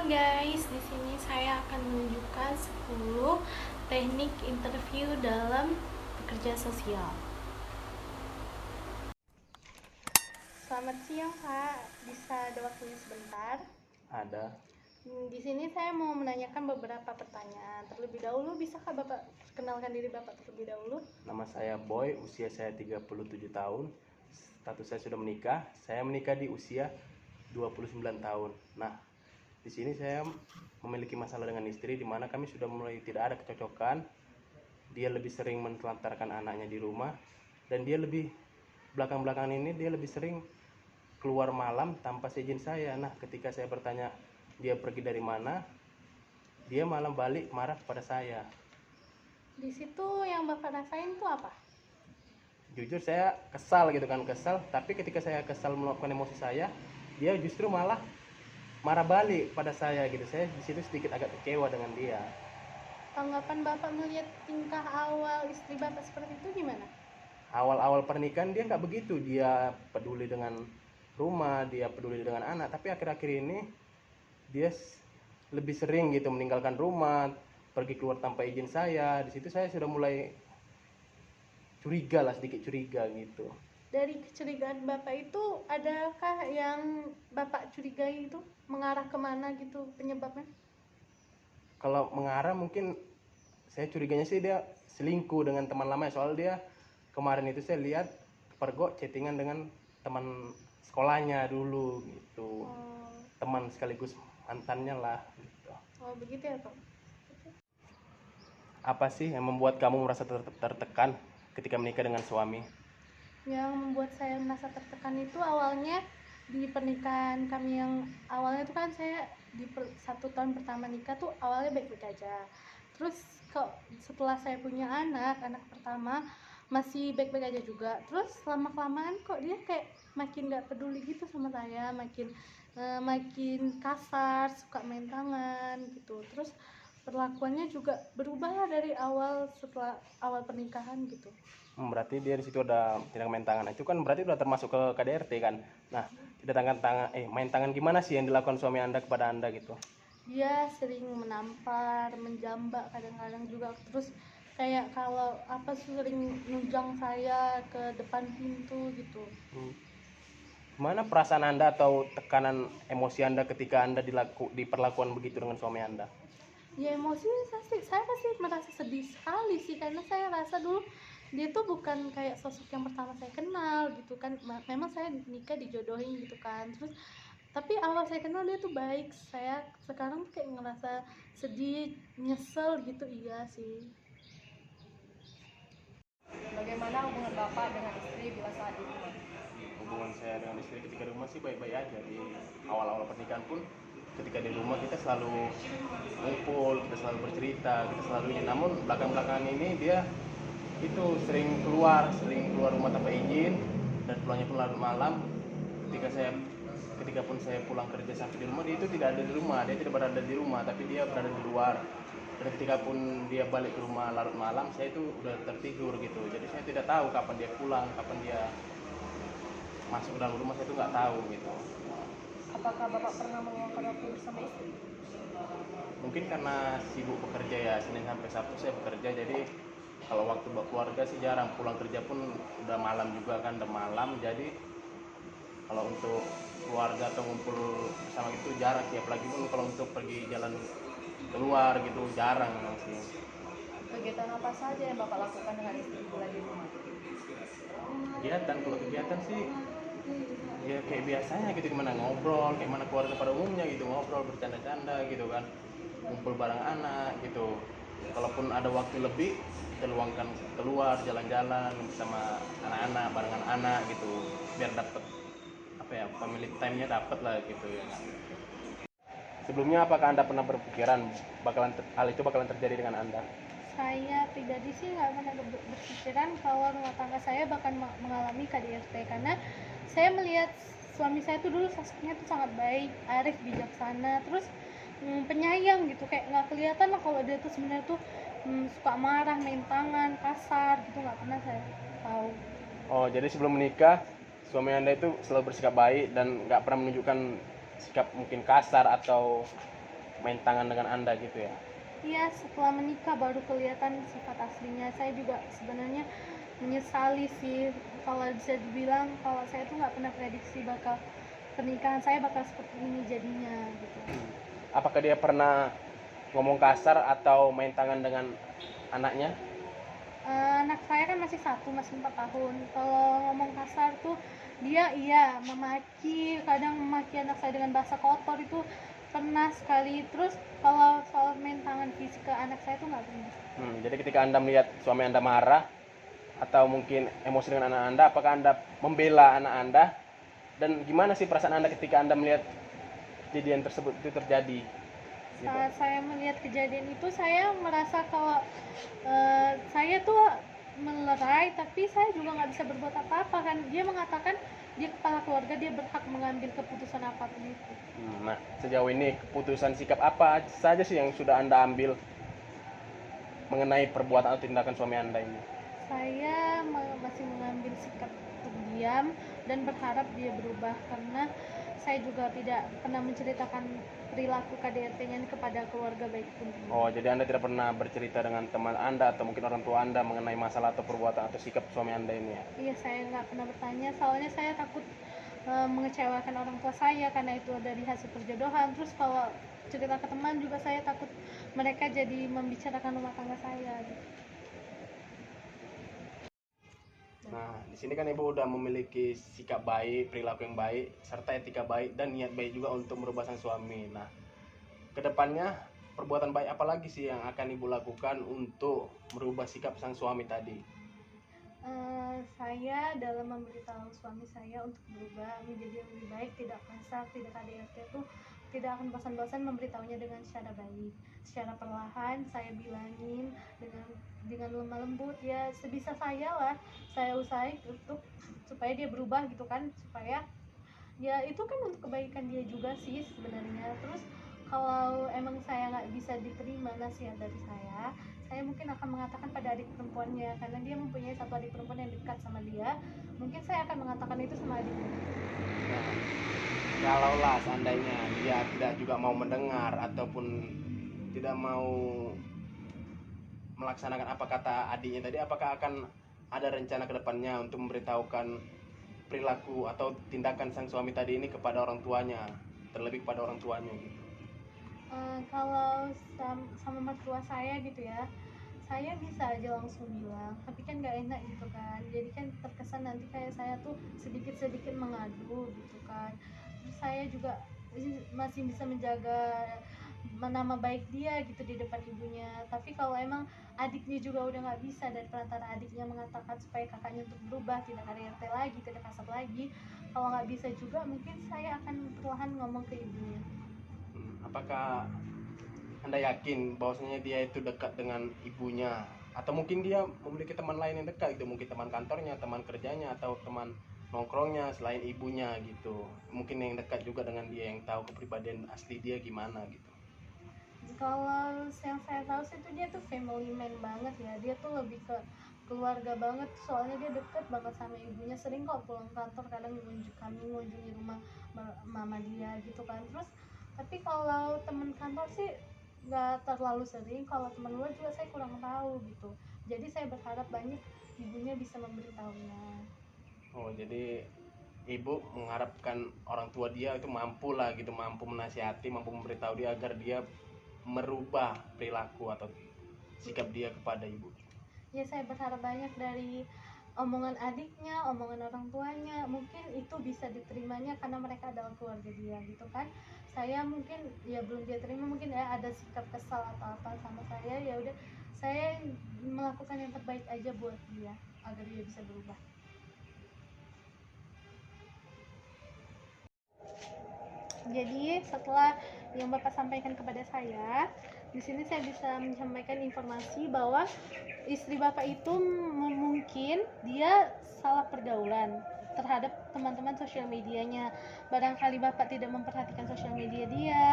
guys, di sini saya akan menunjukkan 10 teknik interview dalam pekerja sosial. Selamat siang Pak, bisa ada waktunya sebentar? Ada. Di sini saya mau menanyakan beberapa pertanyaan. Terlebih dahulu, bisakah Bapak perkenalkan diri Bapak terlebih dahulu? Nama saya Boy, usia saya 37 tahun. Status saya sudah menikah. Saya menikah di usia 29 tahun. Nah, di sini saya memiliki masalah dengan istri di mana kami sudah mulai tidak ada kecocokan. Dia lebih sering menelantarkan anaknya di rumah dan dia lebih belakang-belakangan ini dia lebih sering keluar malam tanpa seizin saya. Nah, ketika saya bertanya dia pergi dari mana, dia malah balik marah kepada saya. Di situ yang Bapak rasain itu apa? Jujur saya kesal gitu kan, tapi ketika saya kesal melakukan emosi saya, dia justru malah marah balik pada saya gitu. Saya di situ sedikit agak kecewa dengan dia. Tanggapan Bapak melihat tingkah awal istri Bapak seperti itu gimana? Awal-awal pernikahan dia nggak begitu, dia peduli dengan rumah, dia peduli dengan anak, tapi akhir-akhir ini dia lebih sering gitu meninggalkan rumah, pergi keluar tanpa izin saya. Di situ saya sudah mulai curiga lah, sedikit curiga gitu. Dari kecurigaan Bapak itu, adakah yang Bapak curigai itu mengarah kemana gitu penyebabnya? Kalau mengarah mungkin saya curiganya sih dia selingkuh dengan teman lama, soal dia kemarin itu saya lihat pergok chattingan dengan teman sekolahnya dulu gitu. Teman sekaligus mantannya lah gitu. Oh begitu ya Pak. Apa sih yang membuat kamu merasa tertekan ketika menikah dengan suami? Yang membuat saya merasa tertekan itu awalnya di pernikahan kami yang awalnya itu kan saya di 1 tahun pertama nikah tuh awalnya baik-baik aja. Terus kok setelah saya punya anak pertama masih baik-baik aja juga. Terus lama-kelamaan kok dia kayak makin gak peduli gitu sama saya, makin kasar, suka main tangan gitu. Terus perlakuannya juga berubah lah dari awal setelah awal pernikahan gitu. Berarti dia di situ ada tidak main tangan. Itu kan berarti udah termasuk ke KDRT kan. Nah, tidak main tangan gimana sih yang dilakukan suami Anda kepada Anda gitu? Dia sering menampar, menjambak kadang-kadang juga. Terus kayak kalau apa sering nunjang saya ke depan pintu gitu. Gimana perasaan Anda atau tekanan emosi Anda ketika Anda diperlakukan begitu dengan suami Anda? Ya emosi saya pasti merasa sedih sekali sih, karena saya rasa dulu dia tuh bukan kayak sosok yang pertama saya kenal gitu kan. Memang saya nikah dijodohin gitu kan. Terus tapi awal saya kenal dia tuh baik, saya sekarang kayak ngerasa sedih, nyesel gitu. Iya sih. Bagaimana hubungan Bapak dengan istri bila saat di rumah? Hubungan saya dengan istri ketika di rumah sih baik-baik aja. Di awal-awal pernikahan pun ketika di rumah kita selalu ngumpul, kita selalu bercerita, kita selalu ini. Namun belakang-belakangan ini dia itu sering keluar rumah tanpa izin dan pulangnya pun larut malam. Ketika pun saya pulang kerja sampai di rumah, dia itu tidak ada di rumah, dia tidak berada di rumah, tapi dia berada di luar. Dan ketika pun dia balik ke rumah larut malam, saya itu udah tertidur gitu. Jadi saya tidak tahu kapan dia pulang, kapan dia masuk ke dalam rumah, saya itu nggak tahu gitu. Apakah Bapak pernah meluangkan waktu bersama istri? Mungkin karena sibuk bekerja ya, Senin sampai Sabtu saya bekerja, jadi kalau waktu buat keluarga sih jarang. Pulang kerja pun udah malam juga kan, udah malam. Jadi kalau untuk keluarga atau ngumpul bersama itu jarang sih, apalagi pun kalau untuk pergi jalan keluar gitu jarang memang sih. Kegiatan apa saja yang Bapak lakukan dengan istri bila di rumah? Kegiatan sih ya kayak biasanya gitu, gimana ngobrol, kayak mana keluarga pada umumnya gitu, ngobrol bercanda-canda gitu kan, ngumpul bareng anak gitu. Kalaupun ada waktu lebih kita luangkan keluar jalan-jalan bersama anak-anak, barengan anak gitu, biar dapet apa ya, family time-nya dapet lah gitu ya. Sebelumnya apakah Anda pernah berpikiran hal itu bakalan terjadi dengan Anda? Saya pribadi sih nggak pernah berpikiran kalau rumah tangga saya bahkan mengalami KDRT, karena saya melihat suami saya tuh dulu sosoknya tuh sangat baik, arif, bijaksana, terus penyayang gitu. Kayak nggak kelihatan lah kalau dia tuh sebenarnya tuh suka marah, main tangan, kasar gitu, nggak pernah saya tahu. Oh, jadi sebelum menikah suami Anda itu selalu bersikap baik dan nggak pernah menunjukkan sikap mungkin kasar atau main tangan dengan Anda gitu ya? Iya, setelah menikah baru kelihatan sifat aslinya. Saya juga sebenarnya menyesali sih, kalau bisa dibilang kalau saya tuh nggak pernah prediksi bakal pernikahan saya bakal seperti ini jadinya gitu. Apakah dia pernah ngomong kasar atau main tangan dengan anaknya? Anak saya kan masih satu, masih 4 tahun. Kalau ngomong kasar tuh dia iya memaki, kadang memaki anak saya dengan bahasa kotor itu pernah sekali. Terus kalau soal main tangan fisik ke anak saya tuh nggak pernah. Jadi ketika Anda melihat suami Anda marah atau mungkin emosi dengan anak Anda, apakah Anda membela anak Anda? Dan gimana sih perasaan Anda ketika Anda melihat kejadian tersebut itu terjadi? Gitu. Saat saya melihat kejadian itu saya merasa kalau saya tuh melerai, tapi saya juga nggak bisa berbuat apa-apa kan. Dia mengatakan dia kepala keluarga, dia berhak mengambil keputusan apapun itu. Nah, sejauh ini keputusan sikap apa saja sih yang sudah Anda ambil mengenai perbuatan atau tindakan suami Anda ini? Saya masih mengambil sikap untuk diam dan berharap dia berubah, karena saya juga tidak pernah menceritakan perilaku KDRT-nya kepada keluarga baik pun. Oh, jadi Anda tidak pernah bercerita dengan teman Anda atau mungkin orang tua Anda mengenai masalah atau perbuatan atau sikap suami Anda ini ya? Iya, saya nggak pernah bertanya, soalnya saya takut mengecewakan orang tua saya karena itu dari hasil perjodohan. Terus kalau cerita ke teman juga saya takut mereka jadi membicarakan rumah tangga saya gitu. Nah, di sini kan Ibu udah memiliki sikap baik, perilaku yang baik, serta etika baik dan niat baik juga untuk merubah sang suami. Nah, kedepannya perbuatan baik apa lagi sih yang akan Ibu lakukan untuk merubah sikap sang suami tadi? Saya dalam memberitahu suami saya untuk berubah menjadi yang lebih baik, tidak kasar, tidak KDRT tuh tidak akan bosan-bosan memberitahunya dengan secara baik, secara perlahan. Saya bilangin dengan lemah lembut, ya sebisa saya lah saya usahain untuk supaya dia berubah gitu kan, supaya ya itu kan untuk kebaikan dia juga sih sebenarnya. Terus kalau emang saya nggak bisa diterima nasihat dari saya mungkin akan mengatakan pada adik perempuannya, karena dia mempunyai satu adik perempuan yang dekat sama dia. Mungkin saya akan mengatakan itu sama adiknya. Nah, kalaulah seandainya dia tidak juga mau mendengar ataupun tidak mau melaksanakan apa kata adiknya tadi, apakah akan ada rencana ke depannya untuk memberitahukan perilaku atau tindakan sang suami tadi ini kepada orang tuanya, terlebih kepada orang tuanya gitu? Kalau sama mertua saya gitu ya, saya bisa aja langsung bilang, tapi kan nggak enak gitu kan, jadi kan terkesan nanti kayak saya tuh sedikit-sedikit mengadu gitu kan. Terus saya juga masih bisa menjaga nama baik dia gitu di depan ibunya. Tapi kalau emang adiknya juga udah nggak bisa, dari perantara adiknya mengatakan supaya kakaknya untuk berubah, tidak KDRT lagi, tidak kasar lagi, kalau nggak bisa juga mungkin saya akan perlahan ngomong ke ibunya. Apakah Anda yakin bahwasanya dia itu dekat dengan ibunya, atau mungkin dia memiliki teman lain yang dekat gitu, mungkin teman kantornya, teman kerjanya, atau teman nongkrongnya selain ibunya gitu, mungkin yang dekat juga dengan dia, yang tahu kepribadian asli dia gimana gitu? Kalau yang saya tahu sih itu dia tuh family man banget ya, dia tuh lebih ke keluarga banget, soalnya dia deket banget sama ibunya, sering kok pulang kantor kadang kami ngunjungi rumah mama dia gitu kan. Terus tapi kalau teman kantor sih nggak terlalu sering, kalau teman luar juga saya kurang tahu gitu, jadi saya berharap banyak ibunya bisa memberitahunya. Oh, jadi ibu mengharapkan orang tua dia itu mampu lah gitu, mampu menasihati, mampu memberitahu dia agar dia merubah perilaku atau sikap dia kepada ibu. Ya saya berharap banyak dari omongan adiknya, omongan orang tuanya, mungkin itu bisa diterimanya karena mereka adalah keluarga dia gitu kan. Saya mungkin ya belum dia terima, mungkin ya ada sikap kesal atau apa sama saya, ya udah saya melakukan yang terbaik aja buat dia agar dia bisa berubah. Jadi setelah yang Bapak sampaikan kepada saya, di sini saya bisa menyampaikan informasi bahwa istri Bapak itu mungkin dia salah pergaulan terhadap teman-teman sosial medianya. Barangkali Bapak tidak memperhatikan sosial media dia,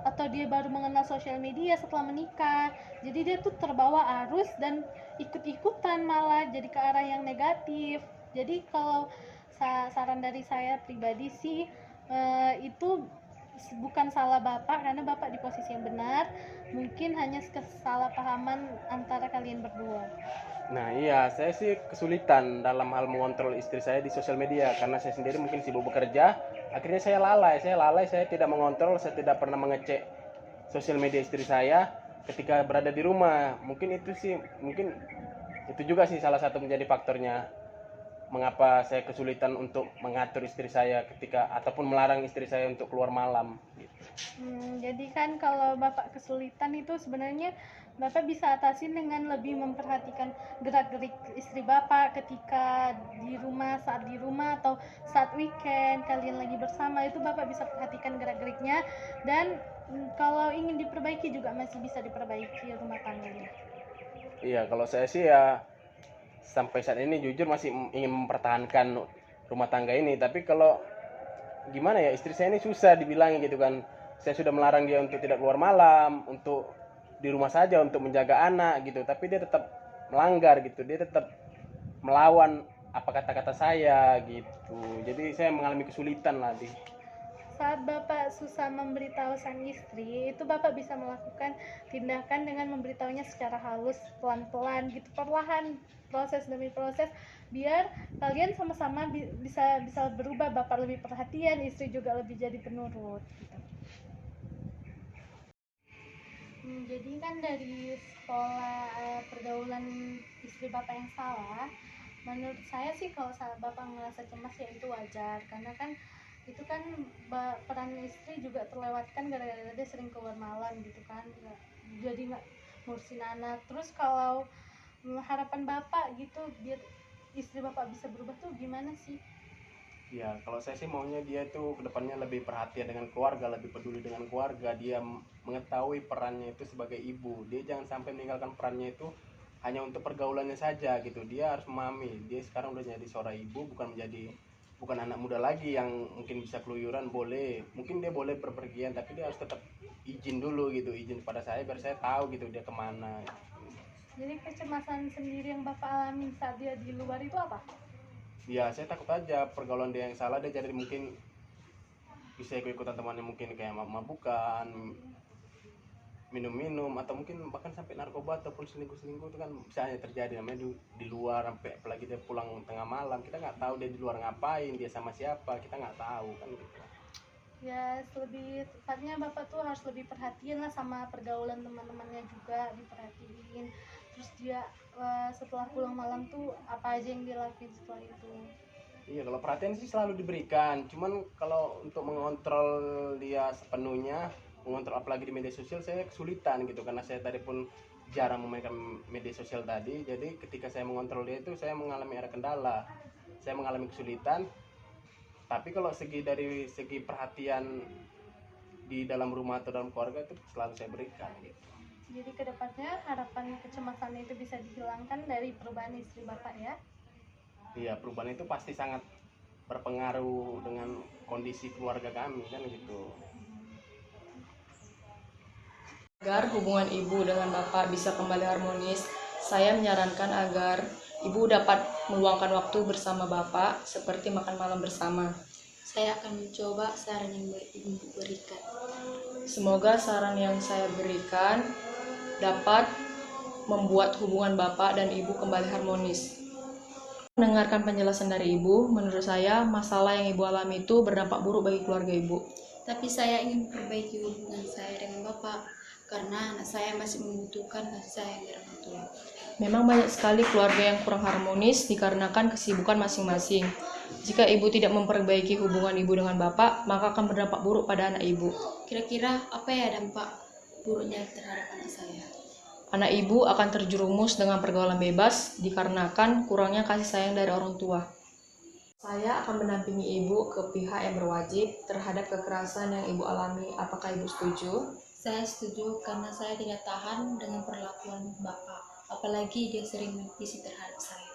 atau dia baru mengenal sosial media setelah menikah. Jadi dia tuh terbawa arus dan ikut-ikutan malah jadi ke arah yang negatif. Jadi kalau saran dari saya pribadi sih itu bukan salah bapak karena bapak di posisi yang benar, mungkin hanya kesalahpahaman antara kalian berdua. Nah iya, saya sih kesulitan dalam hal mengontrol istri saya di sosial media karena saya sendiri mungkin sibuk bekerja. Akhirnya saya lalai, saya tidak mengontrol, saya tidak pernah mengecek sosial media istri saya ketika berada di rumah. Mungkin itu juga sih salah satu menjadi faktornya mengapa saya kesulitan untuk mengatur istri saya ketika ataupun melarang istri saya untuk keluar malam gitu. Jadi kan kalau bapak kesulitan itu sebenarnya bapak bisa atasi dengan lebih memperhatikan gerak-gerik istri bapak ketika di rumah, saat di rumah atau saat weekend kalian lagi bersama, itu bapak bisa perhatikan gerak-geriknya, dan kalau ingin diperbaiki juga masih bisa diperbaiki rumah tangganya. Iya, kalau saya sih ya sampai saat ini jujur masih ingin mempertahankan rumah tangga ini, tapi kalau gimana ya, istri saya ini susah dibilangin gitu kan. Saya sudah melarang dia untuk tidak keluar malam, untuk di rumah saja untuk menjaga anak gitu, tapi dia tetap melanggar gitu, dia tetap melawan apa kata-kata saya gitu. Jadi saya mengalami kesulitan lah di Saat bapak susah memberitahu sang istri, itu bapak bisa melakukan tindakan dengan memberitahunya secara halus, pelan-pelan gitu, perlahan, proses demi proses, biar kalian sama-sama bisa berubah, bapak lebih perhatian, istri juga lebih jadi penurut gitu. Jadi kan dari pola pergaulan istri bapak yang salah, menurut saya sih kalau bapak merasa cemas ya itu wajar, karena kan itu kan peran istri juga terlewatkan gara-gara dia sering keluar malam gitu kan, jadi nggak ngurusin anak. Terus kalau harapan bapak gitu biar istri bapak bisa berubah tuh gimana sih? ya, kalau saya sih maunya dia itu kedepannya lebih perhatian dengan keluarga, lebih peduli dengan keluarga. Dia mengetahui perannya itu sebagai ibu. Dia jangan sampai meninggalkan perannya itu hanya untuk pergaulannya saja gitu. Dia harus memahami dia sekarang udah jadi seorang ibu, bukan anak muda lagi yang mungkin bisa keluyuran. Boleh, mungkin dia boleh berpergian, tapi dia harus tetap izin dulu gitu, izin kepada saya biar saya tahu gitu dia kemana. Jadi kecemasan sendiri yang bapak alami saat dia di luar itu apa? Ya saya takut aja pergaulan dia yang salah, dia jadi mungkin bisa ikut-ikutan temannya, mungkin kayak mabukan, minum-minum, atau mungkin bahkan sampai narkoba ataupun selingkuh-selingkuh. Itu kan bisa hanya terjadi namanya di luar, sampai apalagi dia pulang tengah malam, kita nggak tahu dia di luar ngapain, dia sama siapa, kita nggak tahu kan gitu. Ya lebih tepatnya bapak tuh harus lebih perhatian lah sama pergaulan teman-temannya juga, diperhatiin. Terus dia setelah pulang malam tuh apa aja yang dia lakuin setelah itu. Iya, kalau perhatian sih selalu diberikan, cuman kalau untuk mengontrol dia sepenuhnya, mengontrol apalagi di media sosial, saya kesulitan gitu karena saya tadi pun jarang memainkan media sosial tadi. Jadi ketika saya mengontrol dia itu saya mengalami ada kendala, saya mengalami kesulitan. Tapi kalau dari segi perhatian di dalam rumah atau dalam keluarga itu selalu saya berikan gitu. Jadi kedepannya harapan kecemasan itu bisa dihilangkan dari perubahan istri bapak ya. Iya, perubahan itu pasti sangat berpengaruh dengan kondisi keluarga kami kan gitu. Agar hubungan ibu dengan bapak bisa kembali harmonis, saya menyarankan agar ibu dapat meluangkan waktu bersama bapak seperti makan malam bersama. Saya akan mencoba saran yang ibu berikan. Semoga saran yang saya berikan dapat membuat hubungan bapak dan ibu kembali harmonis. Mendengarkan penjelasan dari ibu, menurut saya masalah yang ibu alami itu berdampak buruk bagi keluarga ibu. Tapi saya ingin memperbaiki hubungan saya dengan bapak, karena anak saya masih membutuhkan kasih sayang dari orang tua. Memang banyak sekali keluarga yang kurang harmonis dikarenakan kesibukan masing-masing. Jika ibu tidak memperbaiki hubungan ibu dengan bapak, maka akan berdampak buruk pada anak ibu. Kira-kira apa ya dampak buruknya terhadap anak saya? Anak ibu akan terjerumus dengan pergaulan bebas dikarenakan kurangnya kasih sayang dari orang tua. Saya akan mendampingi ibu ke pihak yang berwajib terhadap kekerasan yang ibu alami. Apakah ibu setuju? Saya setuju karena saya tidak tahan dengan perlakuan bapak, apalagi dia sering mempisi terhadap saya.